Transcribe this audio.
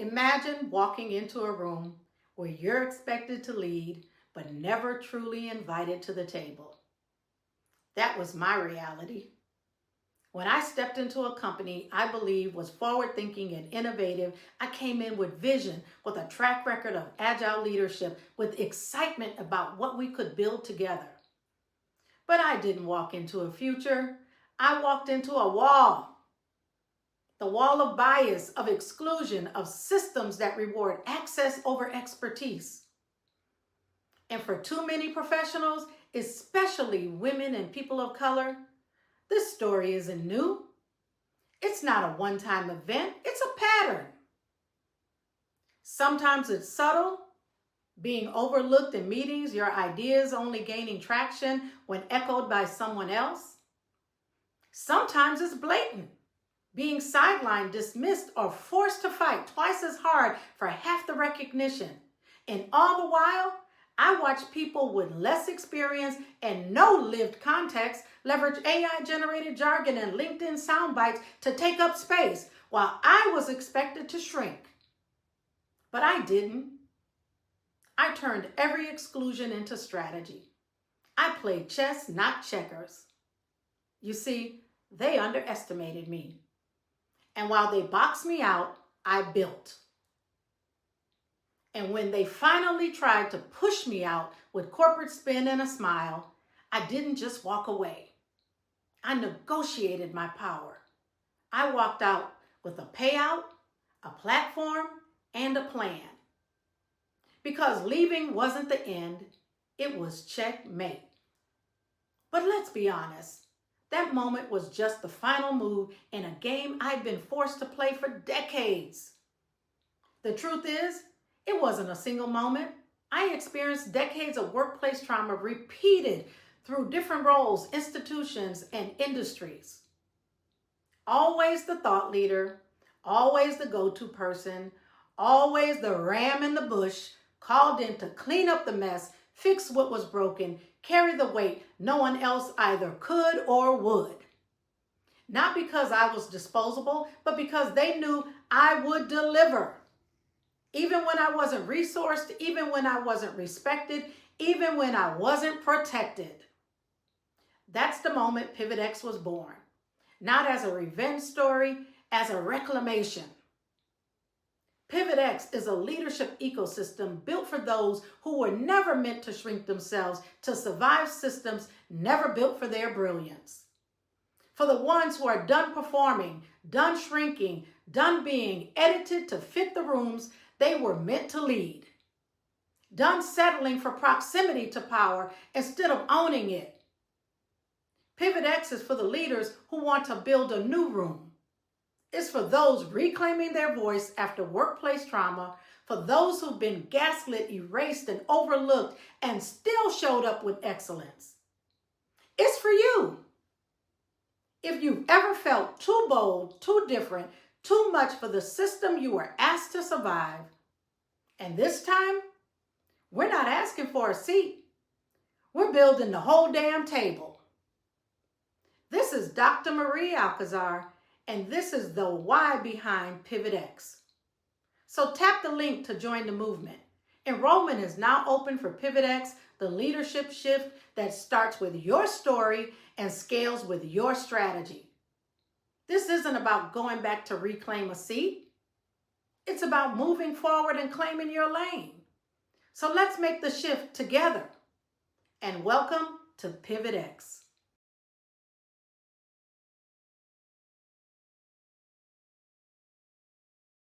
Imagine walking into a room where you're expected to lead, but never truly invited to the table. That was my reality. When I stepped into a company I believe was forward-thinking and innovative, I came in with vision, with a track record of agile leadership, with excitement about what we could build together. But I didn't walk into a future. I walked into a wall. The wall of bias, of exclusion, of systems that reward access over expertise. And for too many professionals, especially women and people of color, this story isn't new. It's not a one-time event, it's a pattern. Sometimes it's subtle, being overlooked in meetings, your ideas only gaining traction when echoed by someone else. Sometimes it's blatant, being sidelined, dismissed, or forced to fight twice as hard for half the recognition. And all the while, I watch people with less experience and no lived context leverage AI-generated jargon and LinkedIn sound bites to take up space while I was expected to shrink. But I didn't. I turned every exclusion into strategy. I played chess, not checkers. You see, they underestimated me. And while they boxed me out, I built. And when they finally tried to push me out with corporate spin and a smile, I didn't just walk away. I negotiated my power. I walked out with a payout, a platform, and a plan. Because leaving wasn't the end, it was checkmate. But let's be honest, that moment was just the final move in a game I'd been forced to play for decades. The truth is, it wasn't a single moment. I experienced decades of workplace trauma repeated through different roles, institutions, and industries. Always the thought leader, always the go-to person, always the ram in the bush, called in to clean up the mess, fix what was broken, carry the weight no one else either could or would. Not because I was disposable, but because they knew I would deliver. Even when I wasn't resourced, even when I wasn't respected, even when I wasn't protected. That's the moment PivotX was born. Not as a revenge story, as a reclamation. PivotX is a leadership ecosystem built for those who were never meant to shrink themselves to survive systems never built for their brilliance. For the ones who are done performing, done shrinking, done being edited to fit the rooms they were meant to lead. Done settling for proximity to power instead of owning it. PivotX is for the leaders who want to build a new room. It's for those reclaiming their voice after workplace trauma, for those who've been gaslit, erased, and overlooked and still showed up with excellence. It's for you. If you've ever felt too bold, too different, too much for the system you were asked to survive, and this time, we're not asking for a seat. We're building the whole damn table. This is Dr. Marie Alcazar, and this is the why behind PivotX. So tap the link to join the movement. Enrollment is now open for PivotX, the leadership shift that starts with your story and scales with your strategy. This isn't about going back to reclaim a seat. It's about moving forward and claiming your lane. So let's make the shift together. And welcome to PivotX.